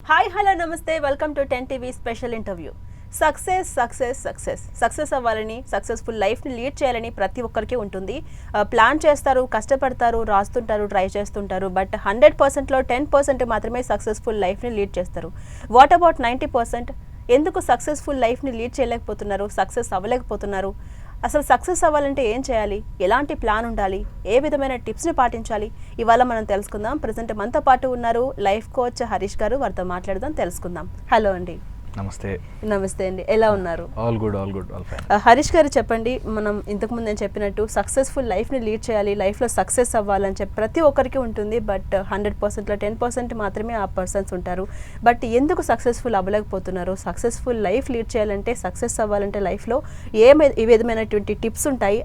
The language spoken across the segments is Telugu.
హాయ్ హలో నమస్తే welcome to 10 TV special interview. Success అవ్వాలని, సక్సెస్ఫుల్ లైఫ్ని లీడ్ చేయాలని ప్రతి ఒక్కరికి ఉంటుంది. ప్లాన్ చేస్తారు, కష్టపడతారు, రాస్తుంటారు, ట్రై చేస్తుంటారు. బట్ 100%లో 10% మాత్రమే సక్సెస్ఫుల్ లైఫ్ని లీడ్ చేస్తారు. What about 90%? ఎందుకు సక్సెస్ఫుల్ లైఫ్ని లీడ్ చేయలేకపోతున్నారు, సక్సెస్ అవ్వలేకపోతున్నారు? అసలు సక్సెస్ అవ్వాలంటే ఏం చేయాలి, ఎలాంటి ప్లాన్ ఉండాలి, ఏ విధమైన టిప్స్ని పాటించాలి, ఇవాళ మనం తెలుసుకుందాం. ప్రజెంట్ మనతో పాటు ఉన్నారు లైఫ్ కోచ్ హరీష్ గారు. వారితో మాట్లాడదాం, తెలుసుకుందాం. హలో అండి. నమస్తే. నమస్తే అండి, ఎలా ఉన్నారు? All good all fine. Harish గారు చెప్పండి, మనం ఇంతకుముందు నేను చెప్పినట్టు సక్సెస్ఫుల్ లైఫ్ని లీడ్ చేయాలి, లైఫ్లో సక్సెస్ అవ్వాలని చెప్పి ప్రతి ఒక్కరికి ఉంటుంది. బట్ 100%లో 10% మాత్రమే ఆ పర్సన్స్ ఉంటారు. బట్ ఎందుకు సక్సెస్ఫుల్ అవ్వలేకపోతున్నారు? సక్సెస్ఫుల్ లైఫ్ లీడ్ చేయాలంటే, సక్సెస్ అవ్వాలంటే లైఫ్లో ఏ విధమైనటువంటి టిప్స్ ఉంటాయి?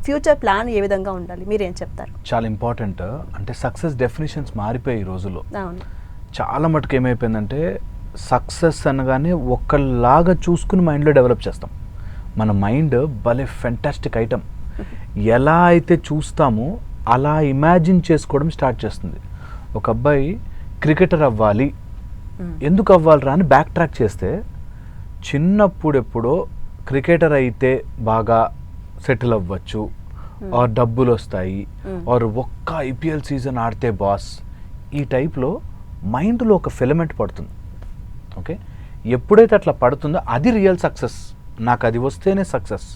ఫ్యూచర్ ప్లాన్ ఏ విధంగా ఉండాలి, మీరేం చెప్తారు? చాలా ఇంపార్టెంట్. అంటే సక్సెస్ డెఫినేషన్స్ మారిపోయాయి ఈ రోజుల్లో. అవును, చాలా మటుకు ఏమైపోయిందంటే సక్సెస్ అనగానే ఒకలాగా చూసుకుని మైండ్లో డెవలప్ చేస్తాం. మన మైండ్ భలే ఫెంటాస్టిక్ ఐటమ్. ఎలా అయితే చూస్తామో అలా ఇమాజిన్ చేసుకోవడం స్టార్ట్ చేస్తుంది. ఒక అబ్బాయి క్రికెటర్ అవ్వాలి, ఎందుకు అవ్వాలిరా అని బ్యాక్ ట్రాక్ చేస్తే, చిన్నప్పుడు ఎప్పుడో క్రికెటర్ అయితే బాగా సెటిల్ అవ్వచ్చు, ఆర్ డబ్బులు వస్తాయి, ఆర్ ఒక్క ఐపీఎల్ సీజన్ ఆడితే బాస్, ఈ టైప్లో మైండ్లో ఒక ఫిలమెంట్ పడుతుంది. ఓకే, ఎప్పుడైతే అట్లా పడుతుందో అది రియల్ సక్సెస్, నాకు అది వస్తేనే సక్సెస్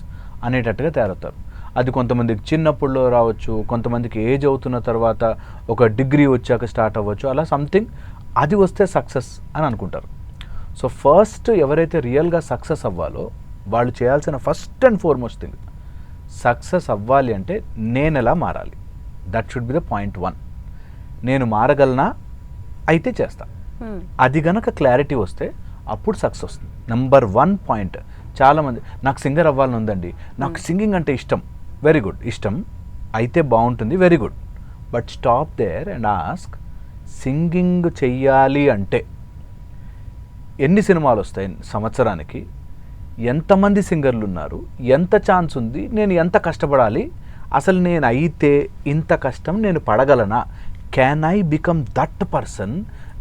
అనేటట్టుగా తయారవుతారు. అది కొంతమందికి చిన్నప్పుడులో రావచ్చు, కొంతమందికి ఏజ్ అవుతున్న తర్వాత ఒక డిగ్రీ వచ్చాక స్టార్ట్ అవ్వచ్చు, అలా సంథింగ్ అది వస్తే సక్సెస్ అని అనుకుంటారు. సో ఫస్ట్ ఎవరైతే రియల్గా సక్సెస్ అవ్వాలో వాళ్ళు చేయాల్సిన first and foremost thing, success అవ్వాలి అంటే నేను ఎలా మారాలి, that should be the point 1. నేను మారగలనా, అయితే చేస్తా. అది గనక క్లారిటీ వస్తే అప్పుడు సక్సెస్ వస్తుంది. Number 1 point. చాలామంది నాకు సింగర్ అవ్వాలని ఉందండి, నాకు సింగింగ్ అంటే ఇష్టం, వెరీ గుడ్, ఇష్టం అయితే బాగుంటుంది, very good. But stop there and ask, singing చెయ్యాలి అంటే ఎన్ని సినిమాలు వస్తాయి సంవత్సరానికి, ఎంతమంది సింగర్లు ఉన్నారు, ఎంత ఛాన్స్ ఉంది, నేను ఎంత కష్టపడాలి, అసలు నేను అయితే ఇంత కష్టం నేను పడగలనా, can I become that person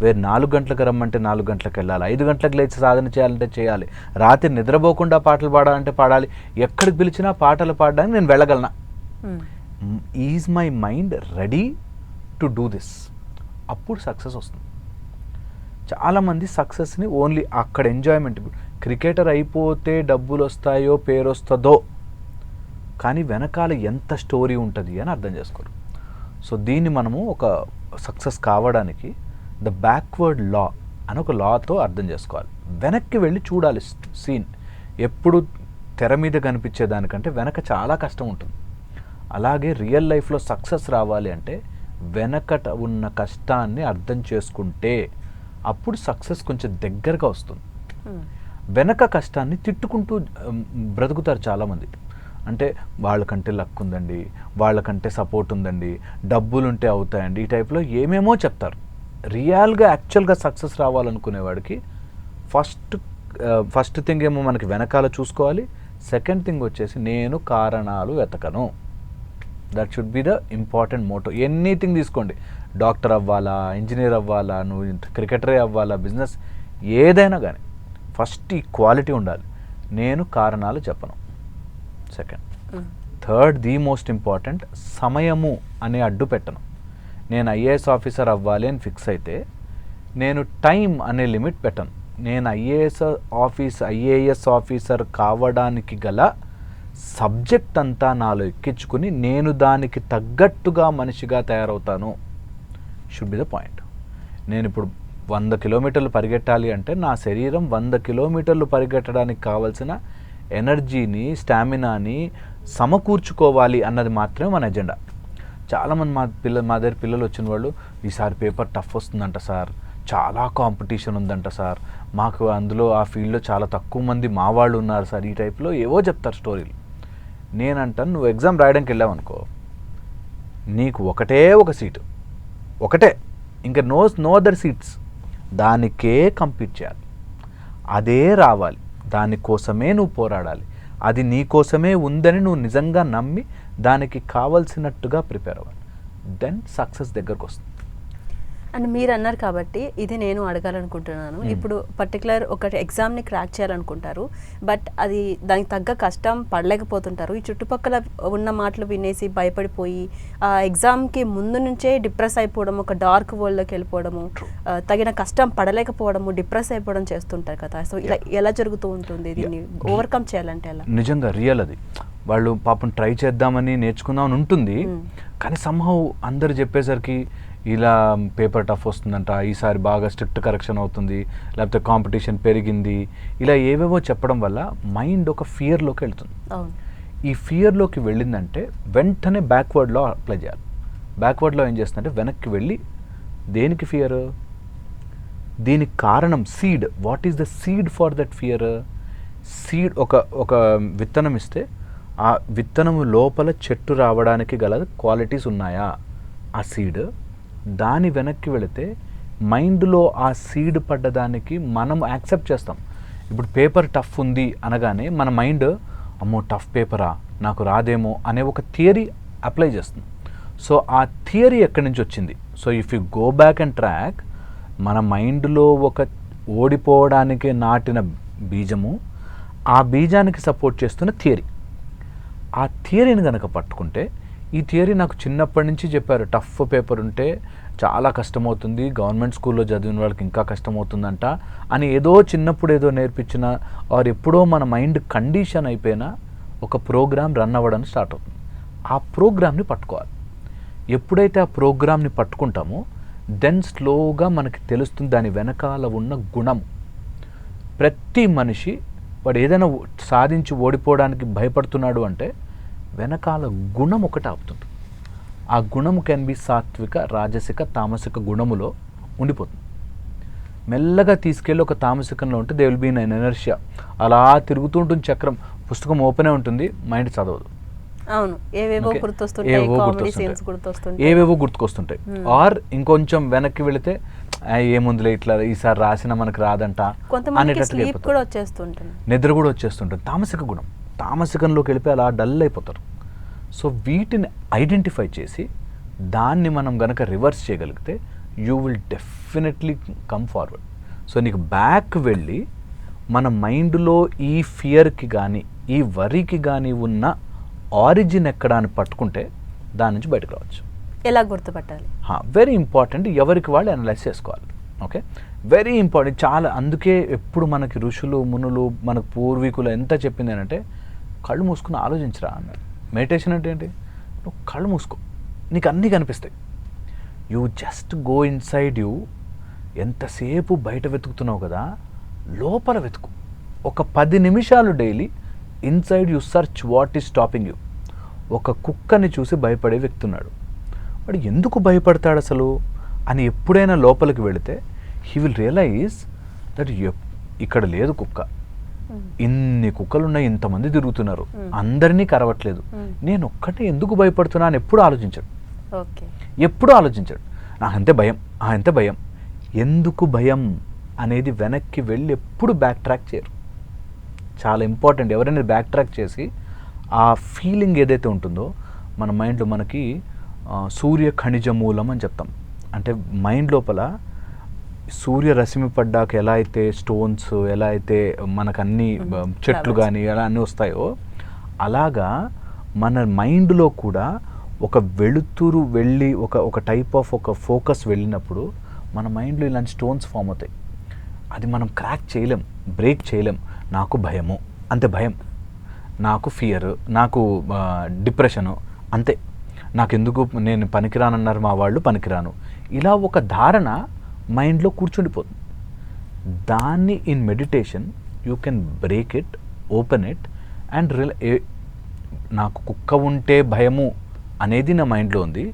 వేరు 4 గంటలకు రమ్మంటే 4 గంటలకు వెళ్ళాలి, 5 గంటలకు లేచి సాధన చేయాలంటే చేయాలి, రాత్రి నిద్రపోకుండా పాటలు పాడాలంటే పాడాలి, ఎక్కడికి పిలిచినా పాటలు పాడడానికి నేను వెళ్ళగలనా, is my mind ready to do this, అప్పుడు సక్సెస్ వస్తుంది. చాలామంది సక్సెస్ని ఓన్లీ అక్కడ ఎంజాయ్మెంట్, క్రికెటర్ అయిపోతే డబ్బులు వస్తాయో పేరు వస్తుందో కానీ వెనకాల ఎంత స్టోరీ ఉంటుంది అని అర్థం చేసుకోరు. సో దీన్ని మనము ఒక సక్సెస్ కావడానికి ద బ్యాక్వర్డ్ లా అని ఒక లాతో అర్థం చేసుకోవాలి. వెనక్కి వెళ్ళి చూడాలి సీన్. ఎప్పుడు తెర మీద కనిపించే దానికంటే వెనక చాలా కష్టం ఉంటుంది. అలాగే రియల్ లైఫ్లో సక్సెస్ రావాలి అంటే వెనకట ఉన్న కష్టాన్ని అర్థం చేసుకుంటే అప్పుడు సక్సెస్ కొంచెం దగ్గరగా వస్తుంది. వెనక కష్టాన్ని తిట్టుకుంటూ బ్రతుకుతారు చాలామంది. అంటే వాళ్ళకంటే లక్ ఉందండి, వాళ్ళకంటే సపోర్ట్ ఉందండి, డబ్బులుంటే అవుతాయండి, ఈ టైప్లో ఏమేమో చెప్తారు. రియల్గా యాక్చువల్గా సక్సెస్ రావాలనుకునేవాడికి ఫస్ట్ థింగ్ ఏమో మనకి వెనకాల చూసుకోవాలి. సెకండ్ థింగ్ వచ్చేసి నేను కారణాలు వెతకను. That should be the important motto. Anything తీసుకోండి, డాక్టర్ అవ్వాలా, ఇంజనీర్ అవ్వాలా, నువ్వు క్రికెటరే అవ్వాలా, బిజినెస్ ఏదైనా కానీ ఫస్ట్ ఈ క్వాలిటీ ఉండాలి. నేను కారణాలు చెప్పను. Second, third, the most important, సమయము అనే అడ్డు పెట్టను. నేను ఐఏఎస్ ఆఫీసర్ అవ్వాలి అని ఫిక్స్ అయితే నేను టైం అనే లిమిట్ పెట్టను. నేను ఐఏఎస్ ఆఫీసర్ కావడానికి గల సబ్జెక్ట్ అంతా నాలో ఎక్కించుకుని నేను దానికి తగ్గట్టుగా మనిషిగా తయారవుతాను. Should be the point. నేను ఇప్పుడు 100 కిలోమీటర్లు పరిగెట్టాలి అంటే నా శరీరం 100 కిలోమీటర్లు పరిగెట్టడానికి కావాల్సిన ఎనర్జీని, స్టామినాని సమకూర్చుకోవాలి అన్నది మాత్రమే మన ఎజెండా. చాలామంది మా దగ్గర పిల్లలు వచ్చిన వాళ్ళు, ఈసారి పేపర్ టఫ్ వస్తుందంట సార్, చాలా కాంపిటీషన్ ఉందంట సార్, మాకు అందులో ఆ ఫీల్డ్లో చాలా తక్కువ మంది మా వాళ్ళు ఉన్నారు సార్, ఈ టైప్లో ఏవో చెప్తారు స్టోరీలు. నేనంటాను, నువ్వు ఎగ్జామ్ రాయడానికి వెళ్ళావనుకో, నీకు ఒకటే ఒక సీటు, ఒకటే, ఇంకా నో అదర్ సీట్స్, దానికే కంపీట్ చేయాలి, అదే రావాలి, దానికోసమే నువ్వు పోరాడాలి, అది నీ కోసమే ఉందని నువ్వు నిజంగా నమ్మి దానికి కావలసినట్టుగా ప్రిపేర్ అవ్వాలి. దెన్ సక్సెస్ దగ్గరకు వస్తుంది. అండ్ మీరు అన్నారు కాబట్టి ఇది నేను అడగాలనుకుంటున్నాను. ఇప్పుడు పర్టికులర్ ఒక ఎగ్జామ్ని క్రాక్ చేయాలనుకుంటారు, బట్ అది దానికి తగ్గ కష్టం పడలేకపోతుంటారు. ఈ చుట్టుపక్కల ఉన్న మాటలు వినేసి భయపడిపోయి ఆ ఎగ్జామ్కి ముందు నుంచే డిప్రెస్ అయిపోవడం, ఒక డార్క్ వరల్డ్లోకి వెళ్ళిపోవడము, తగిన కష్టం పడలేకపోవడము, డిప్రెస్ అయిపోవడం చేస్తుంటారు కదా. సో ఇలా ఎలా జరుగుతూ ఉంటుంది? దీన్ని ఓవర్కమ్ చేయాలంటే ఎలా? నిజంగా రియల్ అది. వాళ్ళు పాపం ట్రై చేద్దామని నేర్చుకుందామని ఉంటుంది, కానీ సంహౌ అందరు చెప్పేసరికి ఇలా పేపర్ టఫ్ వస్తుందంట, ఈసారి బాగా స్ట్రిక్ట్ కరెక్షన్ అవుతుంది, లేకపోతే కాంపిటీషన్ పెరిగింది, ఇలా ఏవేవో చెప్పడం వల్ల మైండ్ ఒక ఫియర్లోకి వెళ్తుంది. ఈ ఫియర్లోకి వెళ్ళిందంటే వెంటనే బ్యాక్వర్డ్లో అప్లై చేయాలి. బ్యాక్వర్డ్లో ఏం చేస్తుందంటే వెనక్కి వెళ్ళి దేనికి ఫియర్, దీనికి కారణం seed. What is the seed for that fear? Seed ఒక విత్తనం ఇస్తే ఆ విత్తనము లోపల చెట్టు రావడానికి గల క్వాలిటీస్ ఉన్నాయా ఆ సీడ్? దాని వెనక్కి వెళితే మైండ్లో ఆ సీడ్ పడ్డదానికి మనం యాక్సెప్ట్ చేస్తాం. ఇప్పుడు పేపర్ టఫ్ ఉంది అనగానే మన మైండ్ అమ్మో టఫ్ పేపరా, నాకు రాదేమో అనే ఒక థియరీ అప్లై చేస్తుంది. సో ఆ థియరీ ఎక్కడి నుంచి వచ్చింది? So if you go back and track, మన మైండ్లో ఒక ఓడిపోవడానికి నాటిన బీజము, ఆ బీజానికి సపోర్ట్ చేస్తున్న థియరీ. ఆ థియరీని కనుక పట్టుకుంటే, ఈ థియరీ నాకు చిన్నప్పటి నుంచి చెప్పారు, టఫ్ పేపర్ ఉంటే చాలా కష్టమవుతుంది, గవర్నమెంట్ స్కూల్లో చదివిన వాళ్ళకి ఇంకా కష్టమవుతుందంట అని ఏదో చిన్నప్పుడు ఏదో నేర్పించిన ఆర్ ఎప్పుడో మన మైండ్ కండిషన్ అయిపోయిన ఒక ప్రోగ్రామ్ రన్ అవ్వడానికి స్టార్ట్ అవుతుంది. ఆ ప్రోగ్రామ్ని పట్టుకోవాలి. ఎప్పుడైతే ఆ ప్రోగ్రామ్ని పట్టుకుంటామో దెన్ స్లోగా మనకి తెలుస్తుంది దాని వెనకాల ఉన్న గుణం. ప్రతి మనిషి వాడు ఏదైనా సాధించి ఓడిపోవడానికి భయపడుతున్నాడు అంటే వెనకాల గుణం ఒకటి ఆపుతుంది. ఆ గుణం కెన్ బి సాత్విక, రాజసిక, తామసిక గుణములో ఉండిపోతుంది. మెల్లగా తీసుకెళ్ళి ఒక తామసికంలో ఉంటే they will be in inertia, అలా తిరుగుతూ ఉంటుంది చక్రం. పుస్తకం ఓపెనే ఉంటుంది, మైండ్ చదవదు. అవును, ఏవేవో గుర్తుకొస్తుంటాయి. ఆర్ ఇంకొంచెం వెనక్కి వెళితే ఏముందులే ఇట్లా ఈసారి రాసిన మనకు రాదంట అనేటట్టుగా నిద్ర కూడా వచ్చేస్తుంటుంది. తామసిక గుణం, తామసికంలోకి వెళ్ళిపోయి అలా డల్ అయిపోతారు. సో వీటిని ఐడెంటిఫై చేసి దాన్ని మనం గనక రివర్స్ చేయగలిగితే you will definitely come forward. So నీకు బ్యాక్ వెళ్ళి మన మైండ్లో ఈ ఫియర్కి కానీ ఈ వరికి కానీ ఉన్న ఆరిజిన్ ఎక్కడ అని పట్టుకుంటే దాని నుంచి బయటకు రావచ్చు. ఎలా గుర్తుపట్టాలి? వెరీ ఇంపార్టెంట్, ఎవరికి వాళ్ళు అనలైజ్ చేసుకోవాలి. Okay, very important. చాలా, అందుకే ఎప్పుడు మనకి ఋషులు మునులు మనకు పూర్వీకులు ఎంత చెప్పింది అంటే కళ్ళు మూసుకుని ఆలోచించరా అన్నారు. మెడిటేషన్ అంటే ఏంటి? నువ్వు కళ్ళు మూసుకో, నీకు అన్నీ కనిపిస్తాయి. You just go inside you. ఎంతసేపు బయట వెతుకుతున్నావు కదా, లోపల వెతుకు. ఒక 10 నిమిషాలు daily inside you search what is stopping you. ఒక కుక్కని చూసి భయపడే వ్యక్తి ఉన్నాడు, వాడు ఎందుకు భయపడతాడు అసలు అని ఎప్పుడైనా లోపలికి వెళితే హీ విల్ రియలైజ్ దట్ ఇక్కడ లేదు కుక్క, ఇన్ని కుక్కలు ఉన్నాయి, ఇంతమంది తిరుగుతున్నారు, అందరినీ కరవట్లేదు, నేను ఒక్కటే ఎందుకు భయపడుతున్నా అని ఎప్పుడు ఆలోచించాడు. ఎప్పుడు ఆలోచించాడు. నాకంతే భయం, అంతే భయం. ఎందుకు భయం అనేది వెనక్కి వెళ్ళి ఎప్పుడు బ్యాక్ ట్రాక్ చేయరు. చాలా ఇంపార్టెంట్. ఎవరైనా బ్యాక్ ట్రాక్ చేసి ఆ ఫీలింగ్ ఏదైతే ఉంటుందో మన మైండ్లో, మనకి సూర్య ఖనిజ మూలం అని చెప్తాం. అంటే మైండ్ లోపల సూర్యరశ్మి పడ్డాక ఎలా అయితే స్టోన్స్, ఎలా అయితే మనకు అన్ని చెట్లు కానీ ఎలా అన్నీ వస్తాయో, అలాగా మన మైండ్లో కూడా ఒక వెలుతురు వెళ్ళి ఒక టైప్ ఆఫ్ ఒక ఫోకస్ వెళ్ళినప్పుడు మన మైండ్లో ఇలాంటి స్టోన్స్ ఫామ్ అవుతాయి. అది మనం క్రాక్ చేయలేం, బ్రేక్ చేయలేం. నాకు భయము, అంతే భయం. నాకు ఫియర్, నాకు డిప్రెషను, అంతే. నాకెందుకు, నేను పనికిరానన్నారు మా వాళ్ళు, పనికిరాను. ఇలా ఒక ధారణ మైండ్లో కూర్చుండిపోతుంది. దాన్ని in meditation you can break it, open it and నాకు కుక్క ఉంటే భయము అనేది నా మైండ్లో ఉంది,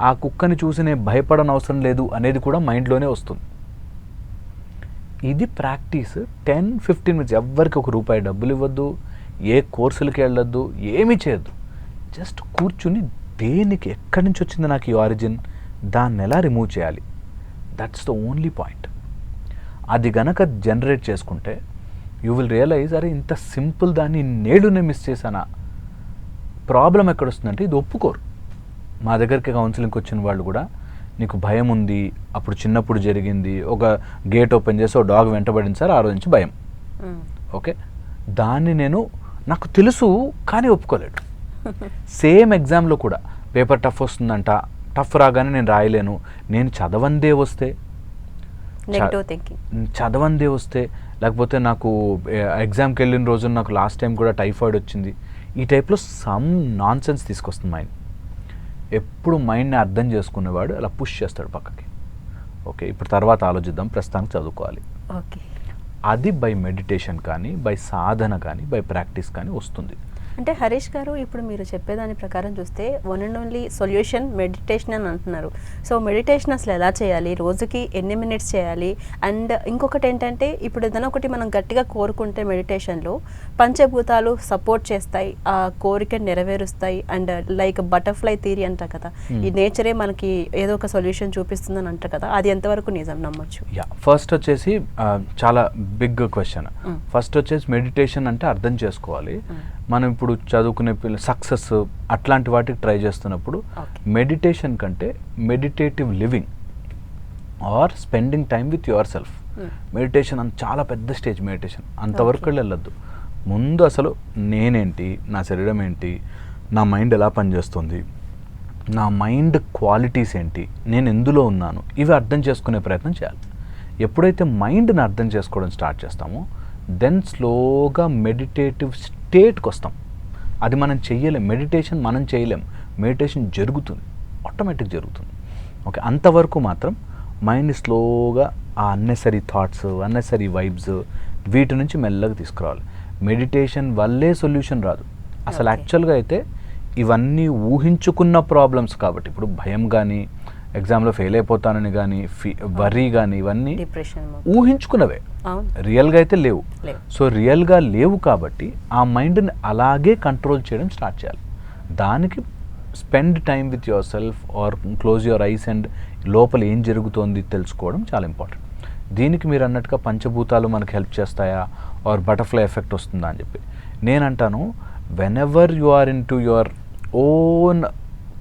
ఆ కుక్కని చూసి నేను భయపడని అవసరం లేదు అనేది కూడా మైండ్లోనే వస్తుంది. ఇది ప్రాక్టీస్ 10-15 మినిట్స్. ఎవ్వరికి ₹1 డబ్బులు ఇవ్వద్దు, ఏ కోర్సులకి వెళ్ళొద్దు, ఏమీ చేయొద్దు. జస్ట్ కూర్చుని దేనికి, ఎక్కడి నుంచి వచ్చింది నాకు ఈ ఆరిజిన్, దాన్ని ఎలా రిమూవ్ చేయాలి, దట్స్ ద ఓన్లీ పాయింట్. అది గనక జనరేట్ చేసుకుంటే యూ విల్ రియలైజ్, అరే ఇంత సింపుల్ దాన్ని నేడునే మిస్ చేశానా. ప్రాబ్లం ఎక్కడొస్తుందంటే ఇది ఒప్పుకోరు. మా దగ్గరికి కౌన్సిలింగ్కి వచ్చిన వాళ్ళు కూడా, నీకు భయం ఉంది, అప్పుడు చిన్నప్పుడు జరిగింది, ఒక గేట్ ఓపెన్ చేసి ఒక డాగ్ వెంటబడింది సార్, ఆ రోజు నుంచి భయం. ఓకే, దాన్ని నాకు తెలుసు కానీ ఒప్పుకోలేడు. సేమ్ ఎగ్జామ్లో కూడా పేపర్ టఫ్ వస్తుందంట, టఫ్ రాగానే నేను రాయలేను, నేను చదవందే వస్తే, చదవందే వస్తే, లేకపోతే నాకు ఎగ్జామ్కి వెళ్ళిన రోజు నాకు లాస్ట్ టైం కూడా టైఫాయిడ్ వచ్చింది, ఈ టైప్లో సమ్ నాన్ సెన్స్ తీసుకొస్తుంది మైండ్. ఎప్పుడు మైండ్ని అర్థం చేసుకునేవాడు అలా పుష్ చేస్తాడు పక్కకి. ఓకే, ఇప్పుడు తర్వాత ఆలోచిద్దాం, ప్రస్తుతానికి చదువుకోవాలి. ఓకే, అది బై మెడిటేషన్ కానీ, బై సాధన కానీ, బై ప్రాక్టీస్ కానీ వస్తుంది. అంటే హరీష్ గారు, ఇప్పుడు మీరు చెప్పేదాని ప్రకారం చూస్తే one and only solution meditation అని అంటున్నారు. సో మెడిటేషన్ అసలు ఎలా చేయాలి, రోజుకి ఎన్ని మినిట్స్ చేయాలి? అండ్ ఇంకొకటి ఏంటంటే, ఇప్పుడు ఏదైనా ఒకటి మనం గట్టిగా కోరుకుంటే మెడిటేషన్లో పంచభూతాలు సపోర్ట్ చేస్తాయి, ఆ కోరిక నెరవేరుస్తాయి. అండ్ లైక్ బటర్ఫ్లై థియరీ అంటారు కదా, ఈ నేచరే మనకి ఏదో ఒక సొల్యూషన్ చూపిస్తుందని అంటారు కదా, అది ఎంతవరకు నిజం నమ్మొచ్చు? ఫస్ట్ వచ్చేసి చాలా బిగ్ క్వశ్చన్. ఫస్ట్ వచ్చేసి మెడిటేషన్ అంటే అర్థం చేసుకోవాలి. మనం ఇప్పుడు చదువుకునే సక్సెస్ అట్లాంటి వాటికి ట్రై చేస్తున్నప్పుడు మెడిటేషన్ కంటే meditative living or spending time with yourself, meditation అంత చాలా పెద్ద స్టేజ్. మెడిటేషన్ అంతవరకు వెళ్ళొద్దు. ముందు అసలు నేనేంటి, నా శరీరం ఏంటి, నా మైండ్ ఎలా పనిచేస్తుంది, నా మైండ్ క్వాలిటీస్ ఏంటి, నేను ఎందులో ఉన్నాను, ఇవి అర్థం చేసుకునే ప్రయత్నం చేయాలి. ఎప్పుడైతే మైండ్ని అర్థం చేసుకోవడం స్టార్ట్ చేస్తామో దెన్ స్లోగా మెడిటేటివ్ స్టేట్కి వస్తాం. అది మనం చెయ్యలేం, మెడిటేషన్ మనం చేయలేం, మెడిటేషన్ జరుగుతుంది, ఆటోమేటిక్ జరుగుతుంది. ఓకే, అంతవరకు మాత్రం మైండ్ స్లోగా ఆ అన్నెసరీ థాట్స్, అన్నెసరీ వైబ్స్, వీటి నుంచి మెల్లగా తీసుకురావాలి. మెడిటేషన్ వల్లే సొల్యూషన్ రాదు అసలు. యాక్చువల్గా అయితే ఇవన్నీ ఊహించుకున్న ప్రాబ్లమ్స్ కాబట్టి, ఇప్పుడు భయం కానీ, ఎగ్జామ్లో ఫెయిల్ అయిపోతానని కానీ, వర్రీ కానీ, ఇవన్నీ ఊహించుకున్నవే, రియల్గా అయితే లేవు. సో రియల్గా లేవు కాబట్టి ఆ మైండ్ని అలాగే కంట్రోల్ చేయడం స్టార్ట్ చేయాలి. దానికి spend time with yourself or close your eyes and లోపల ఏం జరుగుతోంది తెలుసుకోవడం చాలా ఇంపార్టెంట్. దీనికి మీరు అన్నట్టుగా పంచభూతాలు మనకు హెల్ప్ చేస్తాయా ఆర్ బటర్ఫ్లై ఎఫెక్ట్ వస్తుందా అని చెప్పి నేనంటాను, whenever you are into your own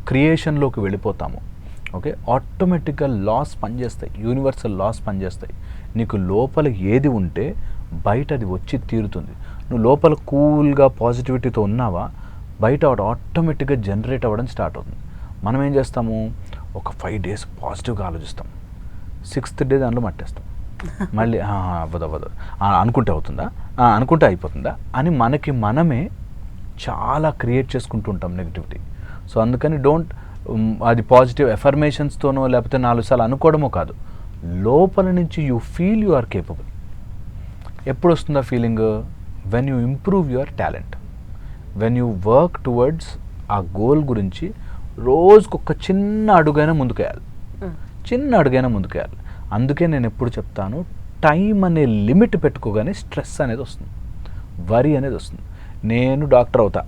క్రియేషన్లోకి వెళ్ళిపోతాము, ఓకే, ఆటోమేటిక్గా లాస్ పనిచేస్తాయి, యూనివర్సల్ లాస్ పనిచేస్తాయి. నీకు లోపల ఏది ఉంటే బయట అది వచ్చి తీరుతుంది. నువ్వు లోపల కూల్గా పాజిటివిటీతో ఉన్నావా, బయట ఆటోమేటిక్గా జనరేట్ అవ్వడం స్టార్ట్ అవుతుంది. మనం ఏం చేస్తాము, ఒక 5 days పాజిటివ్గా ఆలోచిస్తాం, 6th day దాంట్లో మట్టేస్తాం, మళ్ళీ అవ్వదు అనుకుంటే అవుతుందా, అనుకుంటే అయిపోతుందా అని మనకి మనమే చాలా క్రియేట్ చేసుకుంటూ ఉంటాం నెగిటివిటీ. సో అందుకని అది పాజిటివ్ ఎఫర్మేషన్స్తోనో లేకపోతే 4 సార్లు అనుకోవడమో కాదు, లోపల నుంచి you feel you are capable. ఎప్పుడు వస్తుందా feeling? When you improve your talent, when you work towards ఆ గోల్ గురించి రోజుకు ఒక చిన్న అడుగైనా ముందుకేయాలి, చిన్న అడుగైనా ముందుకేయాలి. అందుకే నేను ఎప్పుడు చెప్తాను, టైం అనే లిమిట్ పెట్టుకోగానే స్ట్రెస్ అనేది వస్తుంది, వరి అనేది వస్తుంది. నేను డాక్టర్ అవుతా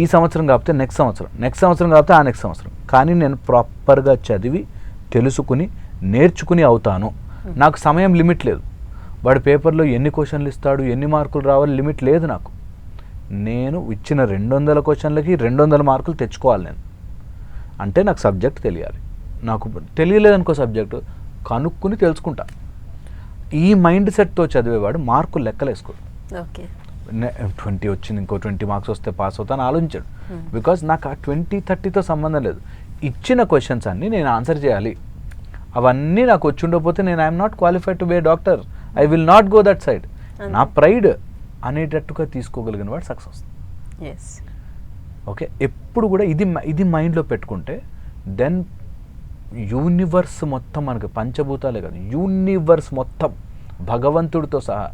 ఈ సంవత్సరం కాకపోతే నెక్స్ట్ సంవత్సరం కాకపోతే ఆ నెక్స్ట్ సంవత్సరం, కానీ నేను ప్రాపర్గా చదివి తెలుసుకుని నేర్చుకుని అవుతాను. నాకు సమయం లిమిట్ లేదు. వాడి పేపర్లో ఎన్ని క్వశ్చన్లు ఇస్తాడు, ఎన్ని మార్కులు రావాలి లిమిట్ లేదు నాకు. నేను ఇచ్చిన 200 క్వశ్చన్లకి 200 మార్కులు తెచ్చుకోవాలి నేను. అంటే నాకు సబ్జెక్ట్ తెలియాలి. నాకు తెలియలేదనుకో సబ్జెక్టు, కనుక్కుని తెలుసుకుంటా. ఈ మైండ్ సెట్తో చదివేవాడు మార్కులు లెక్కలేసుకోడు. ఓకే, 20 వచ్చింది, ఇంకో 20 మార్క్స్ వస్తే పాస్ అవుతాను ఆలోచించాడు. బికాజ్ నాకు ఆ 20-30తో సంబంధం లేదు. ఇచ్చిన క్వశ్చన్స్ అన్నీ నేను ఆన్సర్ చేయాలి. అవన్నీ నాకు వచ్చి ఉండకపోతే నేను I'm not qualified to be A doctor, I will not go that side. నా ప్రైడ్ అనేటట్టుగా తీసుకోగలిగిన వాడు సక్సెస్. ఓకే, ఎప్పుడు కూడా ఇది మైండ్లో పెట్టుకుంటే దెన్ యూనివర్స్ మొత్తం మనకు, పంచభూతాలే కాదు యూనివర్స్ మొత్తం భగవంతుడితో సహా,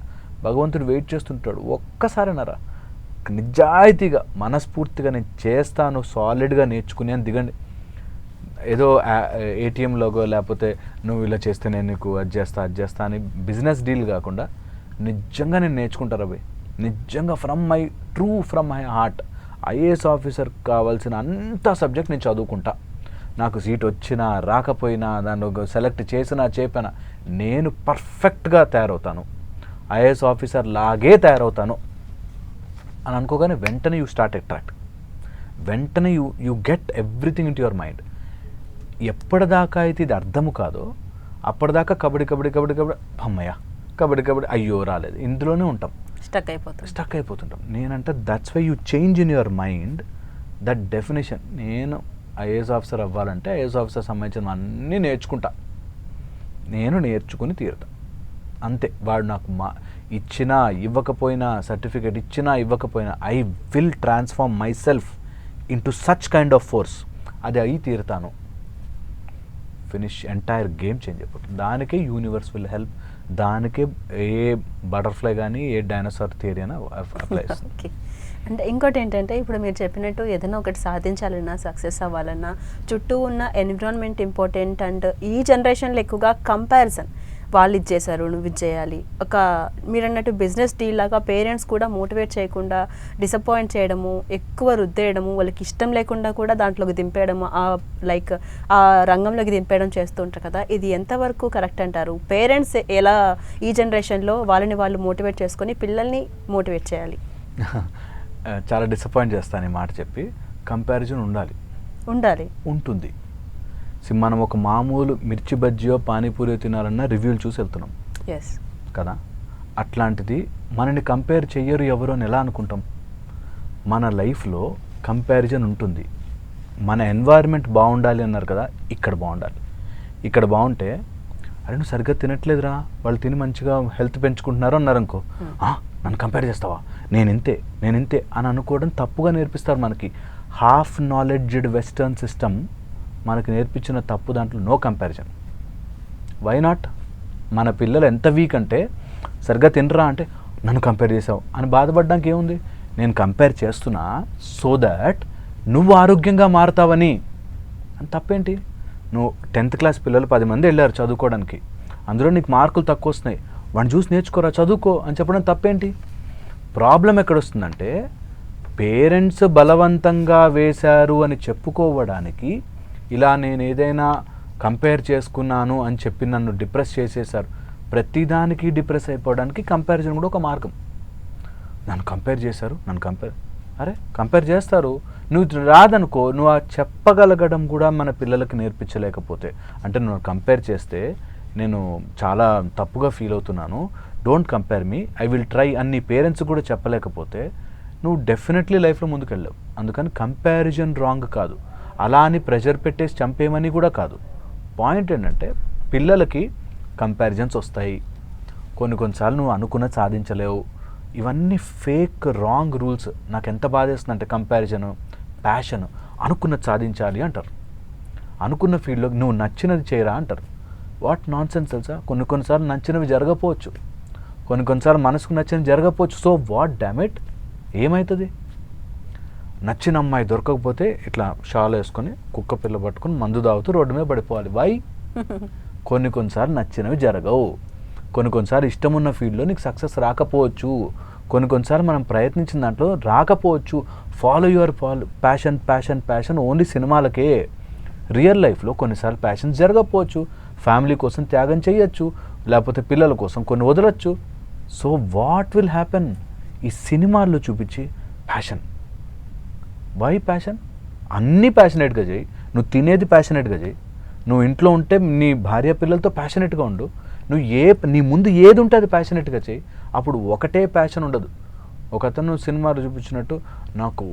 భగవంతుడు వెయిట్ చేస్తుంటాడు. ఒక్కసారినరా నిజాయితీగా మనస్ఫూర్తిగా నేను చేస్తాను, సాలిడ్గా నేర్చుకుని అని దిగండి. ఏదో ఏటీఎంలోగో లేకపోతే నువ్వు ఇలా చేస్తే నేను నీకు అది చేస్తా అని బిజినెస్ డీల్ కాకుండా నిజంగా నేను నేర్చుకుంటారా భయ్, నిజంగా from my heart IAS officer కావాల్సిన అంత సబ్జెక్ట్ నేను చదువుకుంటా. నాకు సీట్ వచ్చినా రాకపోయినా, దాన్ని సెలెక్ట్ చేసినా చేయపోయినా నేను పర్ఫెక్ట్గా తయారవుతాను, ఐఏఎస్ ఆఫీసర్ లాగే తయారవుతాను అని అనుకోగానే వెంటనే యూ స్టార్ట్ అట్రాక్ట్, వెంటనే you get everything in to your mind. ఎప్పటిదాకా అయితే ఇది అర్థము కాదో అప్పటిదాకా కబడ్డీ కబడ్డీ కబడ్డీ కబడ్డీ అమ్మయ్య కబడ్డీ కబడ్డీ అయ్యో రాలేదు ఇందులోనే ఉంటాం, స్టక్ అయిపోతుంటాం. నేనంటే that's why you change in your mind that definition. నేను ఐఏఎస్ ఆఫీసర్ అవ్వాలంటే ఐఏఎస్ ఆఫీసర్ సంబంధించిన అన్నీ నేర్చుకుని తీరుతా అంతే. వాడు నాకు ఇచ్చినా ఇవ్వకపోయినా, సర్టిఫికేట్ ఇచ్చినా ఇవ్వకపోయినా, I will transform my self into such kind of force. అది అయి తీరుతాను. ఫినిష్, ఎంటైర్ గేమ్ చేంజ్ అయిపోతుంది. దానికే యూనివర్స్ విల్ హెల్ప్. దానికే ఏ బటర్ఫ్లై కానీ ఏ డైనోసార్ థియరీ అయినా అప్లై చేస్తుంది. ఓకే. అంటే ఇంకోటి ఏంటంటే ఇప్పుడు మీరు చెప్పినట్టు ఏదైనా ఒకటి సాధించాలన్నా, సక్సెస్ అవ్వాలన్నా చుట్టూ ఉన్న ఎన్విరాన్మెంట్ ఇంపార్టెంట్. అండ్ ఈ జనరేషన్లో ఎక్కువగా కంపారిజన్, వాళ్ళు ఇది చేశారు నువ్వు ఇది చేయాలి. ఒక మీరు అన్నట్టు బిజినెస్ డీల్ లాగా పేరెంట్స్ కూడా మోటివేట్ చేయకుండా డిసప్పాయింట్ చేయడము, ఎక్కువ రుద్దేయడము, వాళ్ళకి ఇష్టం లేకుండా కూడా దాంట్లోకి దింపేయడము, లైక్ ఆ రంగంలోకి దింపేయడం చేస్తూ ఉంటారు కదా. ఇది ఎంతవరకు కరెక్ట్ అంటారు? పేరెంట్స్ ఎలా ఈ జనరేషన్లో వాళ్ళని వాళ్ళు మోటివేట్ చేసుకొని పిల్లల్ని మోటివేట్ చేయాలి? చాలా డిసప్పాయింట్ చేస్తాను ఈ మాట చెప్పి. కంపారిజన్ ఉంటుంది. మనం ఒక మామూలు మిర్చి బజ్జియో పానీపూరియో తినాలన్నా రివ్యూలు చూసి వెళ్తున్నాం కదా. అట్లాంటిది మనని కంపేర్ చెయ్యరు ఎవరు అని ఎలా అనుకుంటాం? మన లైఫ్లో కంపారిజన్ ఉంటుంది. మన ఎన్వైర్న్మెంట్ బాగుండాలి అన్నారు కదా, ఇక్కడ బాగుండాలి. ఇక్కడ బాగుంటే అరే నువ్వు సరిగ్గా తినట్లేదురా, వాళ్ళు తిని మంచిగా హెల్త్ పెంచుకుంటున్నారు అన్నారు అనుకో, నన్ను కంపేర్ చేస్తావా, నేను ఇంతే అని అనుకోవడం తప్పుగా నేర్పిస్తారు మనకి. హాఫ్ నాలెడ్జ్డ్ వెస్టర్న్ సిస్టమ్ మనకు నేర్పించిన తప్పు దాంట్లో నో కంపారిజన్. Why not? మన పిల్లలు ఎంత వీక్ అంటే సరిగ్గా తినరా అంటే నన్ను కంపేర్ చేసావు అని బాధపడడానికి ఏముంది? నేను కంపేర్ చేస్తున్నా సో దట్ నువ్వు ఆరోగ్యంగా మారుతావని. అని తప్పేంటి? నువ్వు 10th క్లాస్ పిల్లలు 10 మంది వెళ్ళారు చదువుకోవడానికి, అందులో నీకు మార్కులు తక్కువ వస్తున్నాయి, వాడిని చూసి నేర్చుకోరా, చదువుకో అని చెప్పడం తప్పేంటి? ప్రాబ్లం ఎక్కడొస్తుందంటే పేరెంట్స్ బలవంతంగా వేశారు అని చెప్పుకోవడానికి ఇలా నేను ఏదైనా కంపేర్ చేసుకున్నాను అని చెప్పి నన్ను డిప్రెస్ చేసేసారు. ప్రతిదానికి డిప్రెస్ అయిపోవడానికి కంపారిజన్ కూడా ఒక మార్గం. నన్ను కంపేర్ చేశారు, కంపేర్ చేస్తారు, నువ్వు రాదనుకో, నువ్వు ఆ చెప్పగలగడం కూడా మన పిల్లలకి నేర్పించలేకపోతే, అంటే నువ్వు కంపేర్ చేస్తే నేను చాలా తప్పుగా ఫీల్ అవుతున్నాను, don't compare me, I will try అని పేరెంట్స్ కూడా చెప్పలేకపోతే నువ్వు డెఫినెట్లీ లైఫ్లో ముందుకెళ్ళావు. అందుకని కంపారిజన్ రాంగ్ కాదు, అలా అని ప్రెషర్ పెట్టేసి చంపేయమని కూడా కాదు. పాయింట్ ఏంటంటే పిల్లలకి కంపారిజన్స్ వస్తాయి, కొన్నిసార్లు నువ్వు అనుకున్నది సాధించలేవు. ఇవన్నీ ఫేక్ రాంగ్ రూల్స్. నాకు ఎంత బాధేస్తుందంటే కంపారిజను, ప్యాషన్, అనుకున్నది సాధించాలి అంటారు, అనుకున్న ఫీల్డ్లో నువ్వు నచ్చినది చేయరా అంటారు. వాట్ నాన్ సెన్స్ తెలుసా? కొన్నిసార్లు నచ్చినవి జరగకపోవచ్చు, కొన్నిసార్లు మనసుకు నచ్చినవి జరగకపోవచ్చు. సో వాట్ డామిట్, ఏమవుతుంది? నచ్చిన అమ్మాయి దొరకకపోతే ఇట్లా షాల్ వేసుకొని కుక్క పిల్ల పట్టుకొని మందు తాగుతూ రోడ్డు మీద పడిపోవాలి. వై? కొన్నిసార్లు నచ్చినవి జరగవు, కొన్నిసార్లు ఇష్టం ఉన్న ఫీల్డ్లో నీకు సక్సెస్ రాకపోవచ్చు, కొన్నిసార్లు మనం ప్రయత్నించిన దాంట్లో రాకపోవచ్చు. ఫాలో యువర్ ప్యాషన్ ఓన్లీ సినిమాలకే. రియల్ లైఫ్లో కొన్నిసార్లు ప్యాషన్ జరగకపోవచ్చు, ఫ్యామిలీ కోసం త్యాగం చేయొచ్చు, లేకపోతే పిల్లల కోసం కొన్ని వదలొచ్చు. So what will happen? ఈ సినిమాల్లో చూపించి ప్యాషన్, వై ప్యాషన్? అన్నీ ప్యాషనేట్గా చేయి, నువ్వు తినేది ప్యాషనేట్గా చేయి, నువ్వు ఇంట్లో ఉంటే నీ భార్య పిల్లలతో ప్యాషనేట్గా ఉండు, నువ్వు నీ ముందు ఏది ఉంటే అది ప్యాషనేట్గా చేయి. అప్పుడు ఒకటే ప్యాషన్ ఉండదు. ఒకతను సినిమాలో చూపించినట్టు నాకు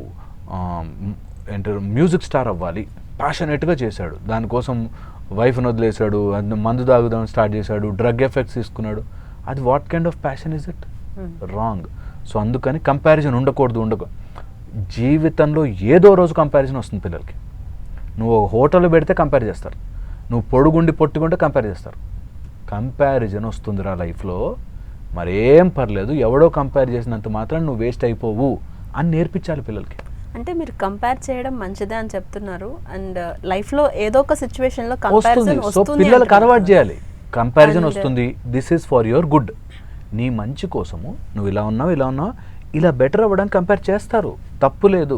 మ్యూజిక్ స్టార్ అవ్వాలి, ప్యాషనేట్గా చేశాడు, దానికోసం వైఫ్ని వదిలేశాడు, మందు తాగుదాం స్టార్ట్ చేశాడు, డ్రగ్ ఎఫెక్ట్స్ తీసుకున్నాడు. అది what kind of passion is it? Wrong. So అందుకని కంపారిజన్ ఉండకూడదు. జీవితంలో ఏదో రోజు కంపారిజన్ వస్తుంది పిల్లలకి. నువ్వు హోటల్లో పెడితే కంపేర్ చేస్తారు, నువ్వు పొడుగుండి పొట్టుకుంటే కంపేర్ చేస్తారు. కంపారిజన్ వస్తుందిరా లైఫ్లో, మరేం పర్లేదు, ఎవడో కంపేర్ చేసినంత మాత్రం నువ్వు వేస్ట్ అయిపోవు అని నేర్పించాలి పిల్లలకి. అంటే మీరు కంపేర్ చేయడం మంచిదే అని చెప్తున్నారు, అండ్ లైఫ్లో ఏదో ఒక సిచ్యువేషన్లో కంపారిజన్ వస్తుంది, పిల్లలకు అలవాటు చేయాలి. కంపారిజన్ వస్తుంది, this is for your good, నీ మంచి కోసము నువ్వు ఇలా ఉన్నావు ఇలా బెటర్ అవ్వడానికి కంపేర్ చేస్తారు, తప్పు లేదు.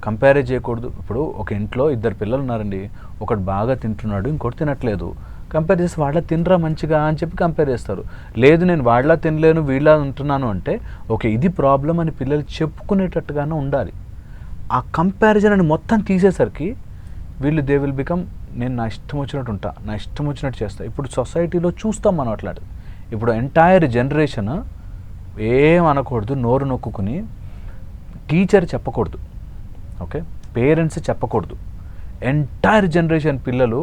కంపేర్ చేయకూడదు. ఇప్పుడు ఒక ఇంట్లో 2 పిల్లలు ఉన్నారండి, ఒకడు బాగా తింటున్నాడు, ఇంకోటి తినట్లేదు. కంపేర్ చేసి వాళ్ళ తినరా మంచిగా అని చెప్పి కంపేర్ చేస్తారు. లేదు నేను వాళ్ళ తినలేను వీళ్ళ ఉంటున్నాను అంటే ఓకే ఇది ప్రాబ్లం అని పిల్లలు చెప్పుకునేటట్టుగానే ఉండాలి. ఆ కంపారిజన్ అని మొత్తం తీసేసరికి వీళ్ళు దే విల్ బికమ్ నేను నా ఇష్టం వచ్చినట్టు ఉంటా, నా ఇష్టం వచ్చినట్టు చేస్తా. ఇప్పుడు సొసైటీలో చూస్తాం మనం అట్లాంటిది. ఇప్పుడు ఎంటైర్ జనరేషన్ ఏం అనకూడదు, నోరు నొక్కుని, టీచర్ చెప్పకూడదు, ఓకే, పేరెంట్స్ చెప్పకూడదు, ఎంటైర్ జనరేషన్ పిల్లలు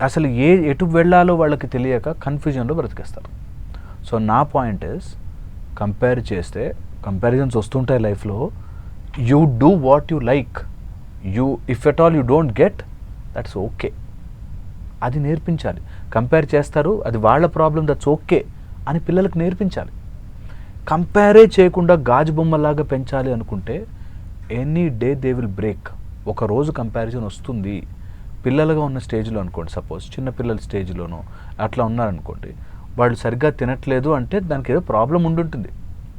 అసలు ఎటు వెళ్ళాలో వాళ్ళకి తెలియక కన్ఫ్యూజన్లో బ్రతికేస్తారు. సో నా పాయింట్ ఇస్, కంపేర్ చేస్తే కంపారిజన్స్ వస్తుంటాయి లైఫ్లో. You do what you like, if at all you don't get, that's okay. అది నేర్పించాలి. కంపేర్ చేస్తారు, అది వాళ్ళ ప్రాబ్లం, దట్స్ ఓకే అని పిల్లలకు నేర్పించాలి. కంపేరే చేయకుండా గాజు బొమ్మలాగా పెంచాలి అనుకుంటే any day they will break. ఒకరోజు కంపారిజన్ వస్తుంది. పిల్లలుగా ఉన్న స్టేజ్లో అనుకోండి, సపోజ్ చిన్నపిల్లల స్టేజ్లోనో అట్లా ఉన్నారనుకోండి, వాళ్ళు సరిగ్గా తినట్లేదు అంటే దానికి ఏదో ప్రాబ్లం ఉండుంటుంది.